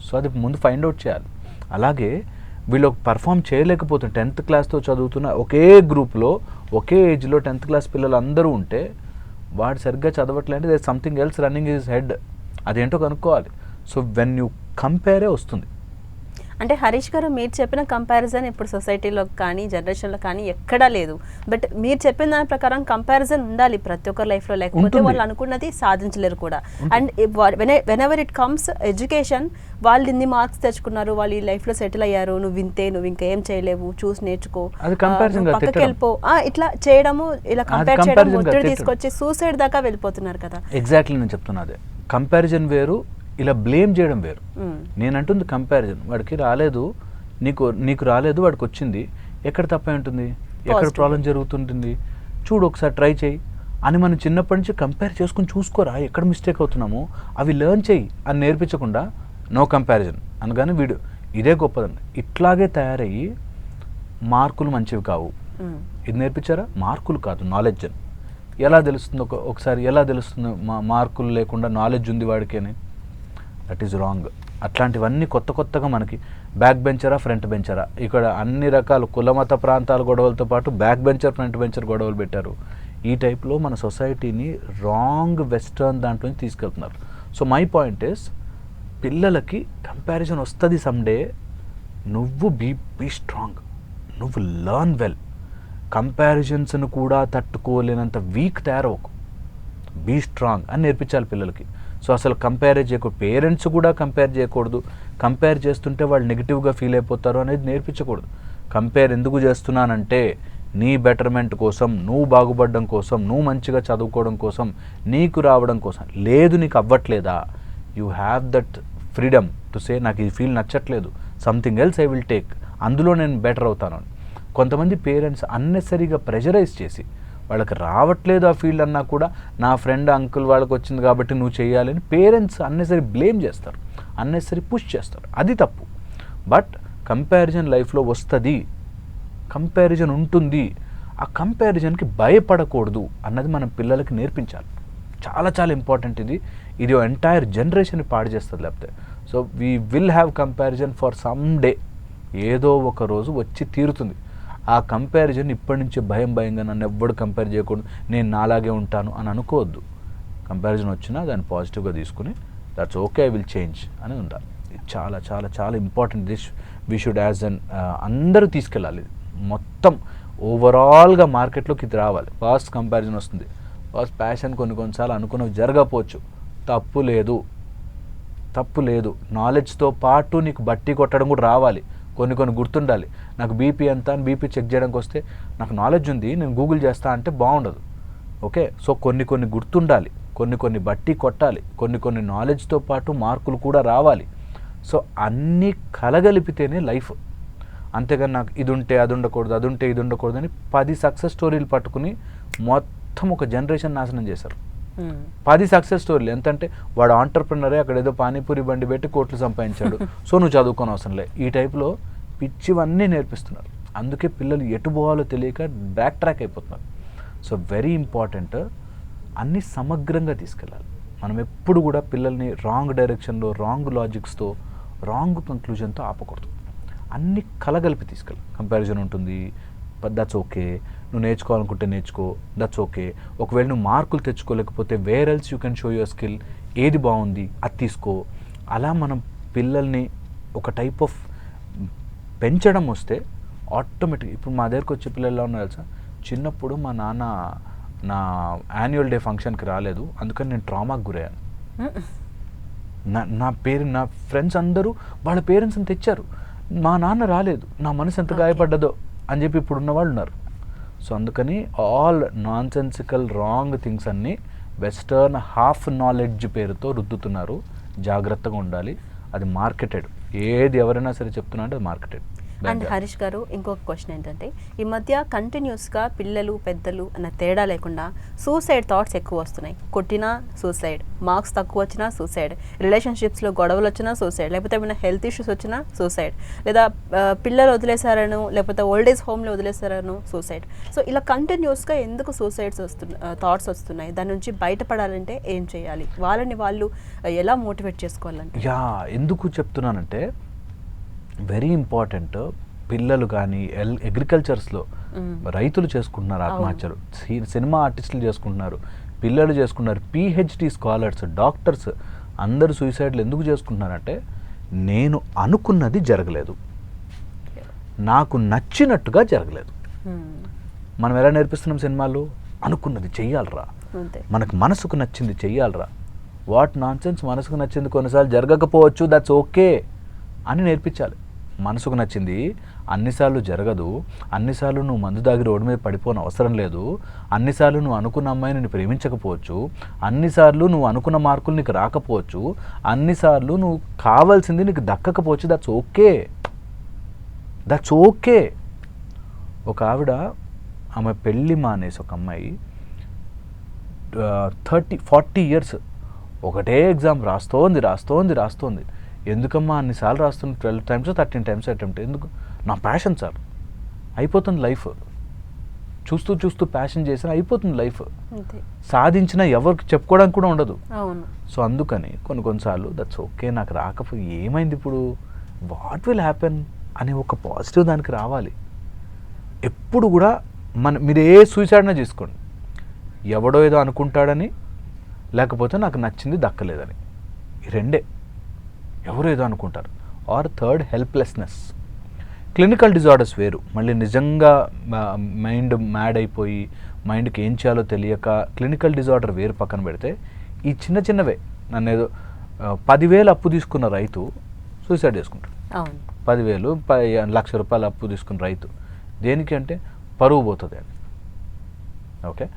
సో అది ముందు ఫైండ్ అవుట్ చేయాలి. అలాగే వీళ్ళు పర్ఫామ్ చేయలేకపోతుంది. 10th క్లాస్తో చదువుతున్న ఒకే గ్రూప్లో ఒకే ఏజ్లో 10th క్లాస్ పిల్లలు అందరూ ఉంటే వాడు సరిగ్గా చదవట్లేదు, they something else running his head. అదేంటో కనుక్కోవాలి. సో వెన్ యూ కంపేరే వస్తుంది. అంటే హరీష్ గారు, మీరు చెప్పిన కంపారిజన్ ఇప్పుడు సొసైటీలో కానీ జనరేషన్లో కానీ ఎక్కడా లేదు. బట్ మీరు చెప్పిన దాని ప్రకారం కంపారిజన్ ఉండాలి ప్రతి ఒక్కరి లైఫ్లో, లేకపోతే వాళ్ళు అనుకున్నది సాధించలేరు కూడా. And when ever it comes education, వాళ్ళు ఇన్ని మార్క్స్ తెచ్చుకున్నారు, వాళ్ళు ఈ లైఫ్లో సెటిల్ అయ్యారు, నువ్వు ఇంకేం చేయలేవు, చూసి నేర్చుకో, పక్కకి వెళ్ళిపో, ఇట్లా చేయడము, ఇలా కంపేర్ చేయడం, ఒత్తిడి తీసుకొచ్చి సూసైడ్ దాకా వెళ్ళిపోతున్నారు కదా. ఎగ్జాక్ట్లీ నేను చెప్తున్నా అదే. కంపారిజన్ వేరు, ఇలా బ్లేమ్ చేయడం వేరు. నేను అంటుంది కంపారిజన్. వాడికి రాలేదు, నీకు రాలేదు, వాడికి వచ్చింది, ఎక్కడ తప్పే ఉంటుంది, ఎక్కడ ప్రాబ్లం జరుగుతుంటుంది, చూడు ఒకసారి ట్రై చేయి అని మనం చిన్నప్పటి నుంచి కంపేర్ చేసుకుని చూసుకోరా ఎక్కడ మిస్టేక్ అవుతున్నామో అవి లెర్న్ చేయి అని నేర్పించకుండా నో కంపారిజన్ అనగానే వీడు ఇదే గొప్పదండి. ఇట్లాగే తయారయ్యి మార్కులు మంచివి కావు. ఇది నేర్పించారా? మార్కులు కాదు, నాలెడ్జ్ అని. ఎలా తెలుస్తుంది? ఒకసారి ఎలా తెలుస్తుంది మార్కులు లేకుండా నాలెడ్జ్ ఉంది వాడికి అని? That is wrong. అట్లాంటివన్నీ కొత్తగా మనకి బ్యాక్ బెంచరా ఫ్రంట్ బెంచరా, ఇక్కడ అన్ని రకాల కులమత ప్రాంతాల గొడవలతో పాటు బ్యాక్ బెంచర్ ఫ్రంట్ బెంచర్ గొడవలు పెట్టారు. ఈ టైప్లో మన సొసైటీని రాంగ్ వెస్టర్న్ దాంట్లో తీసుకెళ్తున్నారు. సో మై పాయింట్ ఇస్, పిల్లలకి కంపారిజన్ వస్తుంది సమ్డే, నువ్వు బీ స్ట్రాంగ్, నువ్వు లర్న్ వెల్. కంపారిజన్స్ను కూడా తట్టుకోలేనంత వీక్ తయారవకు, బీ స్ట్రాంగ్ అని నేర్పించాలి పిల్లలకి. సో అసలు కంపేర్ చేయకూడదు, పేరెంట్స్ కూడా కంపేర్ చేయకూడదు. కంపేర్ చేస్తుంటే వాళ్ళు నెగిటివ్గా ఫీల్ అయిపోతారు అనేది నేర్పించకూడదు. కంపేర్ ఎందుకు చేస్తున్నానంటే నీ బెటర్మెంట్ కోసం, నువ్వు బాగుపడడం కోసం, నువ్వు మంచిగా చదువుకోవడం కోసం, నీకు రావడం కోసం. లేదు నీకు అవ్వట్లేదా, you have that freedom to say నాకు ఈ ఫీల్ నచ్చట్లేదు, something else I will take, అందులో నేను బెటర్ అవుతాను అని. కొంతమంది పేరెంట్స్ అన్నెసరీగా ప్రెషరైజ్ చేసి వాళ్ళకి రావట్లేదు ఆ ఫీల్డ్ అన్నా కూడా నా ఫ్రెండ్ అంకుల్ వాళ్ళకి వచ్చింది కాబట్టి నువ్వు చేయాలని పేరెంట్స్ అన్నెసరీ బ్లేమ్ చేస్తారు, అన్నెసరీ పుష్ చేస్తారు. అది తప్పు. బట్ కంపారిజన్ లైఫ్లో వస్తుంది, కంపారిజన్ ఉంటుంది, ఆ కంపారిజన్కి భయపడకూడదు అన్నది మనం పిల్లలకి నేర్పించాలి. చాలా చాలా ఇంపార్టెంట్ ఇది. ఇది ఎంటైర్ జనరేషన్ పాడు చేస్తుంది లేకపోతే. So we will have comparison for some day, ఏదో ఒక రోజు వచ్చి తీరుతుంది. ఆ కంపారిజన్ ఇప్పటి నుంచి భయంగా నన్ను ఎవ్వడు కంపేర్ చేయకూడదు, నేను నాలాగే ఉంటాను అని అనుకోవద్దు. కంపారిజన్ వచ్చినా దాన్ని పాజిటివ్గా తీసుకుని that's okay, I will change అని ఉండాలి. ఇది చాలా చాలా చాలా important. This we should as an అందరూ తీసుకెళ్ళాలి. ఇది మొత్తం ఓవరాల్గా మార్కెట్లోకి ఇది రావాలి. ఫాస్ట్ కంపారిజన్ వస్తుంది, ఫాస్ట్ ప్యాషన్ కొన్నిసార్లు అనుకున్నవి జరగకపోవచ్చు, తప్పు లేదు. నాలెడ్జ్తో పాటు నీకు బట్టి కొట్టడం కూడా రావాలి. కొన్ని గుర్తుండాలి. నాకు బీపీ ఎంత అని బీపీ చెక్ చేయడానికి వస్తే నాకు నాలెడ్జ్ ఉంది, నేను గూగుల్ చేస్తా అంటే బాగుండదు. ఓకే, సో కొన్ని గుర్తుండాలి, కొన్ని బట్టి కొట్టాలి, కొన్ని నాలెడ్జ్తో పాటు మార్కులు కూడా రావాలి. సో అన్నీ కలగలిపితేనే లైఫ్. అంతేగాని నాకు ఇది ఉంటే అది ఉండకూడదు, అది ఉంటే ఇది ఉండకూడదు అని 10 సక్సెస్ స్టోరీలు పట్టుకుని మొత్తం ఒక జనరేషన్ నాశనం చేశారు. 10 సక్సెస్ స్టోరీలు ఎంతంటే వాడు ఆంటర్ప్రినరే, అక్కడ ఏదో పానీపూరి బండి పెట్టి కోట్లు సంపాదించాడు, సో నువ్వు చదువుకోని అవసరం లే, ఈ టైప్లో పిచ్చివన్నీ నేర్పిస్తున్నారు. అందుకే పిల్లలు ఎటు పోవాలో తెలియక బ్యాక్ ట్రాక్ అయిపోతున్నారు. సో వెరీ ఇంపార్టెంట్, అన్నీ సమగ్రంగా తీసుకెళ్ళాలి. మనం ఎప్పుడు కూడా పిల్లల్ని రాంగ్ డైరెక్షన్లో, రాంగ్ లాజిక్స్తో, రాంగ్ కంక్లూజన్తో ఆపకూడదు. అన్నీ కలగలిపి తీసుకెళ్ళాలి. కంపారిజన్ ఉంటుంది, దట్స్ ఓకే, నువ్వు నేర్చుకోవాలనుకుంటే నేర్చుకో, దట్స్ ఓకే. ఒకవేళ నువ్వు మార్కులు తెచ్చుకోలేకపోతే where else you can show your skill, ఏది బాగుంది అది తీసుకో. అలా మనం పిల్లల్ని ఒక టైప్ ఆఫ్ పెంచడం వస్తే ఆటోమేటిక్. ఇప్పుడు మా దగ్గరకు వచ్చే పిల్లలు ఎలా ఉన్నారు తెలుసా, చిన్నప్పుడు మా నాన్న నా యాన్యువల్ డే ఫంక్షన్కి రాలేదు, అందుకని నేను ట్రామాకి గురయ్యాను. నా ఫ్రెండ్స్ అందరూ వాళ్ళ పేరెంట్స్ని తెచ్చారు, మా నాన్న రాలేదు, నా మనసు ఎంత గాయపడ్డదో అని చెప్పి ఇప్పుడు ఉన్న వాళ్ళు ఉన్నారు. సో అందుకని all non sensical wrong things అన్నీ వెస్టర్న్ హాఫ్ నాలెడ్జ్ పేరుతో రుద్దుతున్నారు. జాగ్రత్తగా ఉండాలి, అది మార్కెటెడ్. ఏది ఎవరైనా సరే చెప్తున్నా అంటే అది మార్కెటెడ్. అండ్ హరీష్ గారు, ఇంకొక క్వశ్చన్ ఏంటంటే, ఈ మధ్య కంటిన్యూస్గా పిల్లలు పెద్దలు అన్న తేడా లేకుండా సూసైడ్ థాట్స్ ఎక్కువ వస్తున్నాయి. కొట్టినా సూసైడ్, మార్క్స్ తక్కువ వచ్చినా సూసైడ్, రిలేషన్షిప్స్లో గొడవలు వచ్చినా సూసైడ్, లేకపోతే ఏమైనా హెల్త్ ఇష్యూస్ వచ్చినా సూసైడ్, లేదా పిల్లలు వదిలేశారను లేకపోతే ఓల్డ్ ఏజ్ హోమ్లో వదిలేశారను సూసైడ్. సో ఇలా కంటిన్యూస్గా ఎందుకు సూసైడ్స్ థాట్స్ వస్తున్నాయి? దాని నుంచి బయటపడాలంటే ఏం చేయాలి? వాళ్ళని వాళ్ళు ఎలా మోటివేట్ చేసుకోవాలంటే? ఎందుకు చెప్తున్నానంటే, వెరీ ఇంపార్టెంట్. పిల్లలు కానీ అగ్రికల్చర్స్లో రైతులు చేసుకుంటున్నారు ఆత్మహత్యలు, సినిమా ఆర్టిస్టులు చేసుకుంటున్నారు, పిల్లలు చేసుకున్నారు, పిహెచ్డి స్కాలర్స్, డాక్టర్స్ అందరూ సూసైడ్లు ఎందుకు చేసుకుంటున్నారంటే, నేను అనుకున్నది జరగలేదు, నాకు నచ్చినట్టుగా జరగలేదు. మనం ఎలా నేర్పిస్తున్నాం సినిమాలు? అనుకున్నది చెయ్యాలరా, మనకు మనసుకు నచ్చింది చెయ్యాలరా. వాట్ నాన్ సెన్స్, మనసుకు నచ్చింది కొన్నిసార్లు జరగకపోవచ్చు, దట్స్ ఓకే అని నేర్పించాలి. మనసుకు నచ్చింది అన్నిసార్లు జరగదు, అన్నిసార్లు నువ్వు మందు దాగి రోడ్డు మీద పడిపోని అవసరం లేదు, అన్నిసార్లు నువ్వు అనుకున్న అమ్మాయిని నేను ప్రేమించకపోవచ్చు, అన్నిసార్లు నువ్వు అనుకున్న మార్కులు నీకు రాకపోవచ్చు, అన్నిసార్లు నువ్వు కావాల్సింది నీకు దక్కకపోవచ్చు, దట్స్ ఓకే, దట్స్ ఓకే. ఒక ఆవిడ, ఆమె పెళ్ళి మానేసి, ఒక అమ్మాయి 30-40 ఇయర్స్ ఒకటే ఎగ్జామ్ రాస్తోంది. ఎందుకమ్మా అన్నిసార్లు రాస్తుంది, 12 times 13 times అటెంప్ట్ ఎందుకు? నా ప్యాషన్ సార్. అయిపోతుంది లైఫ్, చూస్తూ ప్యాషన్ చేసిన అయిపోతుంది లైఫ్. సాధించిన ఎవరికి చెప్పుకోవడానికి కూడా ఉండదు. సో అందుకని కొన్నిసార్లు దట్స్ ఓకే, నాకు రాకపోయి ఏమైంది ఇప్పుడు, వాట్ విల్ హ్యాపెన్ అనే ఒక పాజిటివ్ దానికి రావాలి. ఎప్పుడు కూడా మీరు ఏ సూసైడ్నా చేసుకోండి, ఎవడో ఏదో అనుకుంటాడని, లేకపోతే నాకు నచ్చింది దక్కలేదని, ఈ రెండే. ఎవరు ఏదో అనుకుంటారు. Or third, helplessness. Clinical disorders వేరు, మళ్ళీ నిజంగా మైండ్ మ్యాడ్ అయిపోయి మైండ్కి ఏం చేయాలో తెలియక క్లినికల్ డిజార్డర్ వేరు పక్కన పెడితే, ఈ చిన్నవే, నన్ను ఏదో 10,000 అప్పు తీసుకున్న రైతు సూసైడ్ చేసుకుంటాడు. 10,000 1,00,000 అప్పు తీసుకున్న రైతు దేనికి అంటే పరువు పోతుంది అని. ఓకే,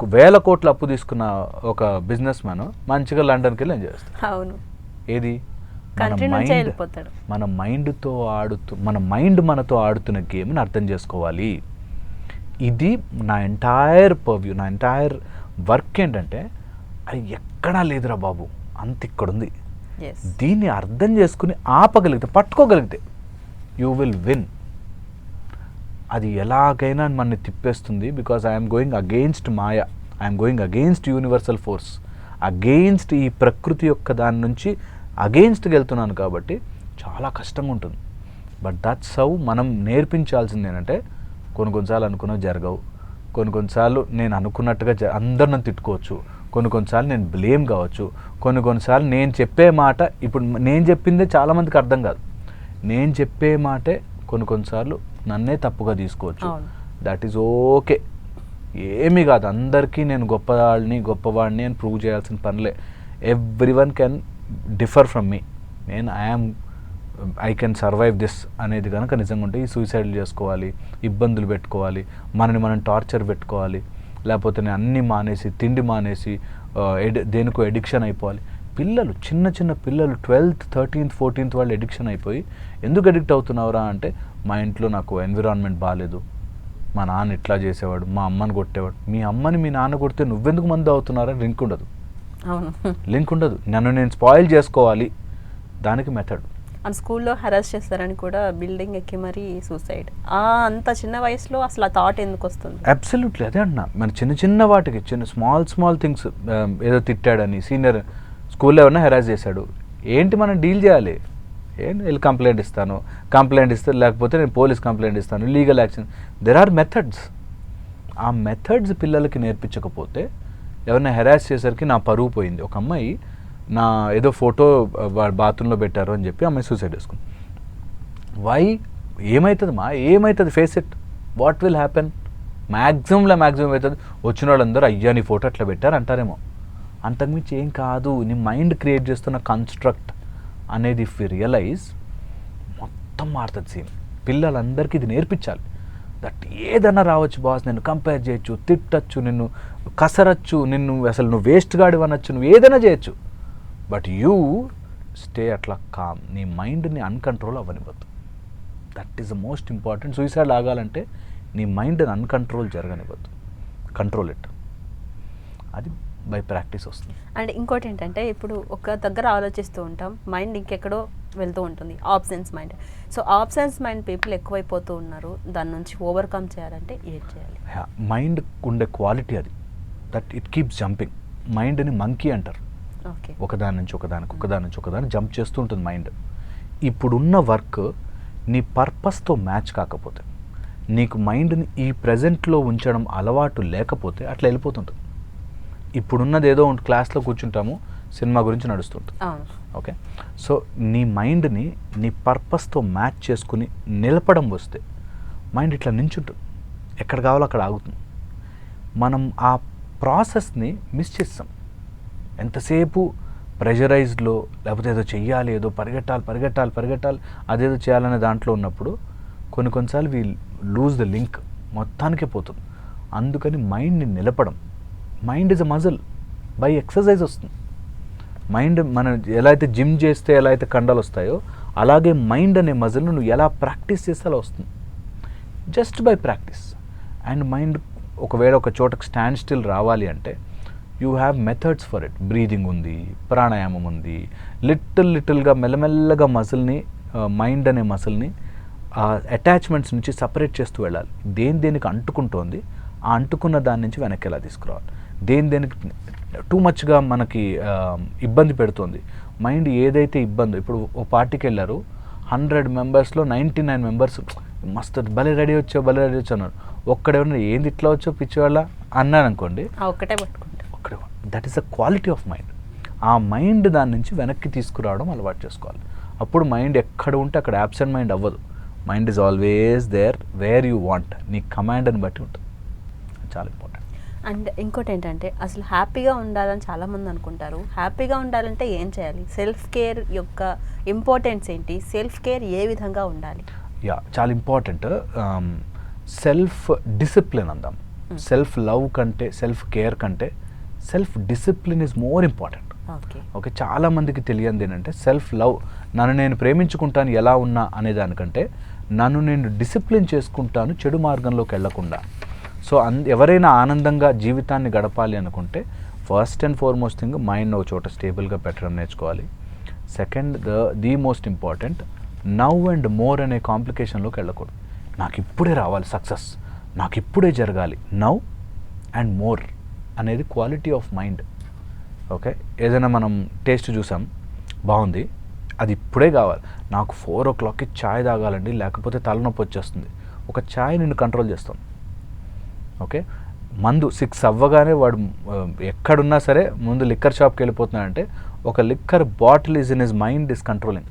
1,000 కోట్ల అప్పు తీసుకున్న ఒక బిజినెస్ మ్యాన్ మంచిగా లండన్కి వెళ్ళి ఎంజాయ్ చేస్తాడు. ఏది? మన మైండ్తో మన మైండ్ మనతో ఆడుతున్న గేమ్ని అర్థం చేసుకోవాలి. ఇది నా ఎంటైర్ పర్వ్యూ, నా ఎంటైర్ వర్క్ ఏంటంటే, అది ఎక్కడా లేదురా బాబు, అంత ఇక్కడుంది. దీన్ని అర్థం చేసుకుని ఆపగలిగితే, పట్టుకోగలిగితే యూ విల్ విన్. అది ఎలాగైనా మనని తిప్పేస్తుంది. Because I'm going against maya, I'm going against universal force, against ఈ ప్రకృతి యొక్క దాని నుంచి అగెయిన్స్ట్కి వెళ్తున్నాను కాబట్టి చాలా కష్టంగా ఉంటుంది. బట్ దట్స్ హౌ మనం నేర్పించాల్సింది ఏంటంటే, కొన్నిసార్లు అనుకున్నవి జరగవు, కొన్నిసార్లు నేను అనుకున్నట్టుగా అందరు నన్ను తిట్టుకోవచ్చు, కొన్నిసార్లు నేను బ్లేమ్ కావచ్చు, కొన్నిసార్లు నేను చెప్పే మాట, ఇప్పుడు నేను చెప్పిందే చాలామందికి అర్థం కాదు, నేను చెప్పే మాటే కొన్నిసార్లు నన్నే తప్పుగా తీసుకోవచ్చు. దట్ ఈజ్ ఓకే, ఏమీ కాదు. అందరికీ నేను గొప్పవాడిని అని ప్రూవ్ చేయాల్సిన పనిలే. Everyone can differ from me. I can survive this అనేది కనుక నిజంగా ఉంటే, ఈ సూసైడ్లు చేసుకోవాలి, ఇబ్బందులు పెట్టుకోవాలి, మనం టార్చర్ పెట్టుకోవాలి, లేకపోతే నేను అన్నీ మానేసి, తిండి మానేసి దేనికో ఎడిక్షన్ అయిపోవాలి. పిల్లలు, చిన్న పిల్లలు 12th 13th 14th వాళ్ళు ఎడిక్షన్ అయిపోయి, ఎందుకు ఎడిక్ట్ అవుతున్నావురా అంటే, మా ఇంట్లో నాకు ఎన్విరాన్మెంట్ బాగాలేదు, మా నాన్న ఇట్లా చేసేవాడు, మా అమ్మని కొట్టేవాడు. మీ అమ్మని మీ నాన్న కొడితే నువ్వెందుకు మందు అవుతున్నారని లింక్ ఉండదు. నన్ను నేను స్పాయిల్ చేసుకోవాలి, దానికి మెథడ్. అండ్ స్కూల్లో హెరాస్ చేస్తారని కూడా బిల్డింగ్ ఎక్కి మరీ సూసైడ్. అంత చిన్న వయసులో అసలు ఆ థాట్ ఎందుకు వస్తుంది? అబ్సల్యూట్లీ అదే అంటున్నా. మన చిన్న వాటికి, స్మాల్ థింగ్స్, ఏదో తిట్టాడని సీనియర్ స్కూల్లో ఏమన్నా హెరాస్ చేశాడు, ఏంటి మనం డీల్ చేయాలి? వెళ్ళి కంప్లైంట్ ఇస్తే, లేకపోతే నేను పోలీస్ కంప్లైంట్ ఇస్తాను, legal action. There are methods. ఆ మెథడ్స్ పిల్లలకి నేర్పించకపోతే, ఎవరైనా హెరాస్ చేసరికి నా పరువు పోయింది. ఒక అమ్మాయి నా ఏదో ఫోటో బాత్రూంలో పెట్టారు అని చెప్పి అమ్మాయి సూసైడ్ చేసుకుంది. వై? ఏమవుతుంది face it, what will happen? మ్యాక్సిమంలో మ్యాక్సిమం అవుతుంది. వచ్చిన వాళ్ళందరూ అయ్యా నీ ఫోటో అట్లా పెట్టారు అంటారేమో. అంతకుమించి ఏం కాదు. నీ మైండ్ క్రియేట్ చేస్తున్న కన్స్ట్రక్ట్ అనేది ఇఫ్ యూ రియలైజ్ మొత్తం మారుతుంది సీన్. పిల్లలందరికీ ఇది నేర్పించాలి. దట్ ఏదన్నా రావచ్చు బాస్, నిన్ను కంపేర్ చేయొచ్చు, తిట్టచ్చు, నిన్ను కసరచ్చు, అసలు నువ్వు వేస్ట్ గాడి అనొచ్చు, నువ్వు ఏదైనా చేయొచ్చు. బట్ యూ స్టే అట్లా కామ్. నీ మైండ్ని అన్కంట్రోల్ అవ్వనివ్వద్దు. That is the most important. Suicide ఆగాలంటే నీ మైండ్ని అన్కంట్రోల్ జరగనివ్వద్దు. Control it. అది బై ప్రాక్టీస్ వస్తుంది. అండ్ ఇంకోటి ఏంటంటే ఇప్పుడు ఒక దగ్గర ఆలోచిస్తూ ఉంటాం, మైండ్ ఇంకెక్కడో వెళ్తూ ఉంటుంది, absence mind. So absence mind people ఎక్కువైపోతూ ఉన్నారు. దాని నుంచి ఓవర్కమ్ చేయాలంటే ఏం చేయాలి? మైండ్ ఉండే క్వాలిటీ అది. That it keeps jumping. మైండ్ని మంకీ అంటారు. ఓకే, ఒకదాని నుంచి ఒకదాని జంప్ చేస్తూ ఉంటుంది మైండ్. ఇప్పుడున్న వర్క్ నీ పర్పస్తో మ్యాచ్ కాకపోతే, నీకు మైండ్ని ఈ ప్రజెంట్లో ఉంచడం అలవాటు లేకపోతే అట్లా వెళ్ళిపోతుంటుంది. ఇప్పుడున్నది ఏదో క్లాస్లో కూర్చుంటాము, సినిమా గురించి నడుస్తుంటుంది. ఓకే, సో నీ మైండ్ని నీ పర్పస్తో మ్యాచ్ చేసుకుని నిలపడం వస్తే మైండ్ ఇట్లా నించుంటుంది, ఎక్కడ కావాలో అక్కడ ఆగుతుంది. మనం ఆ ప్రాసెస్ని మిస్ చేస్తాం. ఎంతసేపు ప్రెషరైజ్డ్లో, లేకపోతే ఏదో చెయ్యాలి, ఏదో పరిగెట్టాలి, అదేదో చేయాలనే దాంట్లో ఉన్నప్పుడు కొన్నిసార్లు వీ లూజ్ ద లింక్, మొత్తానికే పోతుంది. అందుకని మైండ్ని నిలపడం. Mind is a muscle, by exercise వస్తుంది. మైండ్ మనం ఎలా అయితే జిమ్ చేస్తే ఎలా అయితే కండలు వస్తాయో, అలాగే మైండ్ అనే మజిల్ను నువ్వు ఎలా ప్రాక్టీస్ చేస్తే అలా వస్తుంది. Just by practice. And mind ఒకవేళ ఒక చోటకు స్టాండ్ స్టిల్ రావాలి అంటే you have methods for it. Breathing ఉంది, ప్రాణాయామం ఉంది. లిటిల్గా మెల్లమెల్లగా మజిల్ని, మైండ్ అనే మజిల్ని అటాచ్మెంట్స్ నుంచి సపరేట్ చేస్తూ వెళ్ళాలి. దేనికి అంటుకుంటోంది, ఆ అంటుకున్న దాని నుంచి వెనక్కి ఎలా తీసుకురావాలి. దేనికి టూ మచ్గా మనకి ఇబ్బంది పెడుతుంది మైండ్, ఏదైతే ఇబ్బందో. ఇప్పుడు ఓ పార్టీకి వెళ్ళారు, 100 మెంబర్స్లో 99 మెంబర్స్ మస్తు భలే రెడీ వచ్చావు అన్నారు. ఒక్కడేమన్నా ఏంది ఇట్లా వచ్చో పిచ్చివాళ్ళ అన్నాను అనుకోండి, ఒక్కటే పట్టుకుంటా. That is the quality of mind. ఆ మైండ్ దాని నుంచి వెనక్కి తీసుకురావడం అలవాటు చేసుకోవాలి. అప్పుడు మైండ్ ఎక్కడ ఉంటే అక్కడ యాబ్సెంట్ మైండ్ అవ్వదు. Mind is always there where you want. నీ కమాండ్ని బట్టి ఉంటుంది. చాలా ఇంపార్టెంట్. అండ్ ఇంకోటి ఏంటంటే అసలు హ్యాపీగా ఉండాలని చాలామంది అనుకుంటారు. హ్యాపీగా ఉండాలంటే ఏం చేయాలి? సెల్ఫ్ కేర్ యొక్క ఇంపార్టెన్స్ ఏంటి? సెల్ఫ్ కేర్ ఏ విధంగా ఉండాలి? చాలా ఇంపార్టెంట్. సెల్ఫ్ డిసిప్లిన్ అందాం. సెల్ఫ్ లవ్ కంటే, సెల్ఫ్ కేర్ కంటే self discipline is more important. Okay, చాలామందికి తెలియంది ఏంటంటే సెల్ఫ్ లవ్, నన్ను నేను ప్రేమించుకుంటాను ఎలా ఉన్నా అనే దానికంటే నన్ను నేను డిసిప్లిన్ చేసుకుంటాను చెడు మార్గంలోకి వెళ్లకుండా. సో ఎవరైనా ఆనందంగా జీవితాన్ని గడపాలి అనుకుంటే first and foremost thing mind ఒక చోట స్టేబుల్గా పెట్టడం నేర్చుకోవాలి. Second, the most important, now and more అనే కాంప్లికేషన్లోకి వెళ్ళకూడదు. నాకు ఇప్పుడే రావాలి సక్సెస్, నాకు ఇప్పుడే జరగాలి. నవ్ అండ్ మోర్ అనేది క్వాలిటీ ఆఫ్ మైండ్. ఓకే, ఏదైనా మనం టేస్ట్ చూసాం, బాగుంది, అది ఇప్పుడే కావాలి. నాకు 4 o'clockకి ఛాయ్ తాగాలండి, లేకపోతే తలనొప్పి వచ్చేస్తుంది. ఒక ఛాయ్ నిన్ను కంట్రోల్ చేస్తాం. ఓకే, మందు 6 అవ్వగానే వాడు ఎక్కడున్నా సరే ముందు లిక్కర్ షాప్కి వెళ్ళిపోతున్నాడంటే ఒక liquor bottle is in his mind is controlling.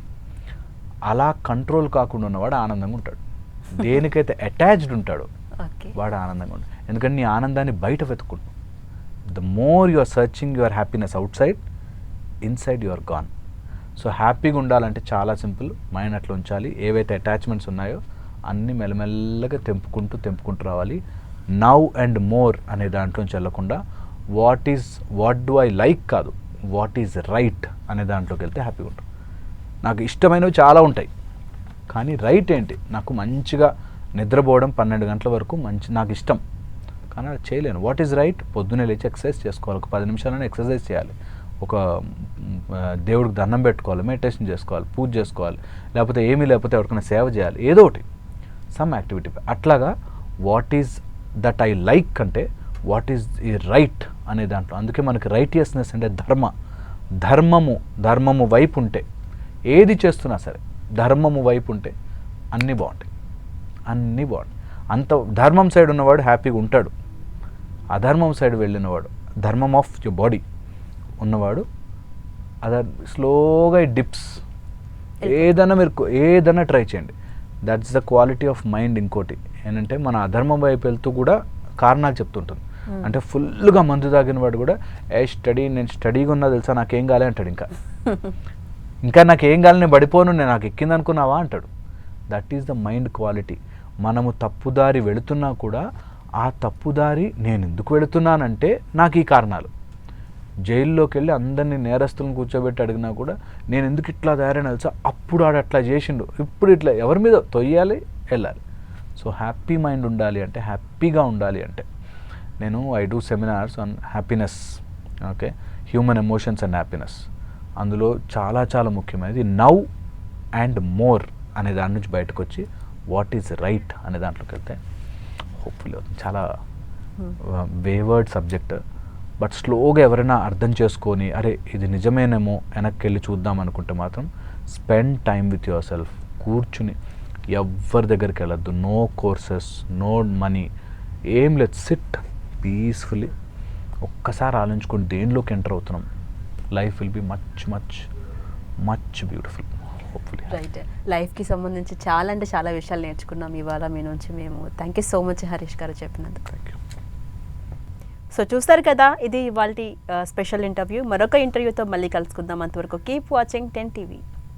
అలా కంట్రోల్ కాకుండా ఉన్నవాడు ఆనందంగా ఉంటాడు. దేనికైతే అటాచ్డ్ ఉంటాడో వాడు ఆనందంగా ఉంటాడు. ఎందుకంటే నీ ఆనందాన్ని బయట వెతుక్కుంటావు. The more you are searching your happiness outside, inside you are gone. So హ్యాపీగా ఉండాలంటే చాలా సింపుల్, మైండ్ అట్లా ఉంచాలి. ఏవైతే అటాచ్మెంట్స్ ఉన్నాయో అన్నీ మెల్లమెల్లగా తెంపుకుంటూ రావాలి. నవ్ అండ్ మోర్ అనే దాంట్లోంచి వెళ్ళకుండా వాట్ డూ ఐ లైక్ కాదు, వాట్ ఈజ్ రైట్ అనే దాంట్లోకి వెళ్తే హ్యాపీగా ఉంటాం. నాకు ఇష్టమైనవి చాలా ఉంటాయి, కానీ రైట్ ఏంటి? నాకు మంచిగా నిద్రపోవడం 12 గంటల వరకు నాకు ఇష్టం, కానీ అది చేయలేను. What is right? పొద్దున్నే లేచి ఎక్సర్సైజ్ చేసుకోవాలి, ఒక 10 నిమిషాలైనా ఎక్సర్సైజ్ చేయాలి, ఒక దేవుడికి దండం పెట్టుకోవాలి, మెడిటేషన్ చేసుకోవాలి, పూజ చేసుకోవాలి, లేకపోతే ఎవరికైనా సేవ చేయాలి, ఏదో ఒకటి, సమ్ యాక్టివిటీ. అట్లాగా what is that I like అంటే వాట్ ఈజ్ ఈ రైట్ అనే దాంట్లో. అందుకే మనకి రైటియస్నెస్ అంటే ధర్మము వైపు ఉంటే ఏది చేస్తున్నా సరే ధర్మము వైపు ఉంటే అన్నీ బాగుంటాయి. అంత ధర్మం సైడ్ ఉన్నవాడు హ్యాపీగా ఉంటాడు. అధర్మం సైడ్ వెళ్ళినవాడు, ధర్మం ఆఫ్ యువర్ బాడీ ఉన్నవాడు స్లోగా డిప్స్. ఏదైనా ట్రై చేయండి. That's the quality of mind. ఇంకోటి ఏంటంటే మన అధర్మం వైపు వెళ్తూ కూడా కారణాలు చెప్తుంటుంది. అంటే ఫుల్గా మందు తాగిన వాడు కూడా నేను స్టడీగా ఉన్నా తెలుసా, నాకేం కాలే అంటాడు. ఇంకా నాకేం కాలే, నేను పడిపోను, నేను నాకు ఎక్కింది అనుకున్నావా అంటాడు. That is the mind quality. మనము తప్పుదారి వెళుతున్నా కూడా ఆ తప్పుదారి నేను ఎందుకు వెళుతున్నానంటే నాకు ఈ కారణాలు. జైల్లోకి వెళ్ళి అందరినీ నేరస్తులను కూర్చోబెట్టి అడిగినా కూడా నేను ఎందుకు ఇట్లా తయారైన తెలుసా, అప్పుడు ఆడు అట్లా చేసిండు, ఇప్పుడు ఇట్లా ఎవరి మీద తొయ్యాలి వెళ్ళాలి. సో హ్యాపీ మైండ్ ఉండాలి అంటే, హ్యాపీగా ఉండాలి అంటే, నేను I do seminars on happiness, okay, human emotions and happiness. అందులో చాలా చాలా ముఖ్యమైనది నౌ అండ్ మోర్ అనే దాని నుంచి బయటకు వచ్చి వాట్ ఈజ్ రైట్ అనే దాంట్లోకి వెళ్తే హోప్ఫుల్లీ అవుతుంది. చాలా వేవర్డ్ సబ్జెక్ట్, బట్ స్లోగా ఎవరైనా అర్థం చేసుకొని అరే ఇది నిజమేనేమో వెనక్కి వెళ్ళి చూద్దాం అనుకుంటే మాత్రం spend time with your self. కూర్చుని ఎవరి దగ్గరికి వెళ్ళొద్దు, నో కోర్సెస్, నో మనీ, ఏం లేదు, సిట్ పీస్ఫుల్లీ. ఒక్కసారి ఆలోచించుకొని దేనిలోకి ఎంటర్ అవుతున్నాం, life will be much much much beautiful hopefully. Right. లైఫ్కి సంబంధించి చాలా అంటే చాలా విషయాలు నేర్చుకున్నాం ఇవాళ మీ నుంచి మేము. Thank you so much Harish గారు చెప్పినందుకు. Thank you. సో చూస్తారు కదా, ఇది ఇవాల్టి స్పెషల్ ఇంటర్వ్యూ. మరొక ఇంటర్వ్యూతో మళ్ళీ కలుసుకుందాం. అంతవరకు కీప్ వాచింగ్ 10 TV.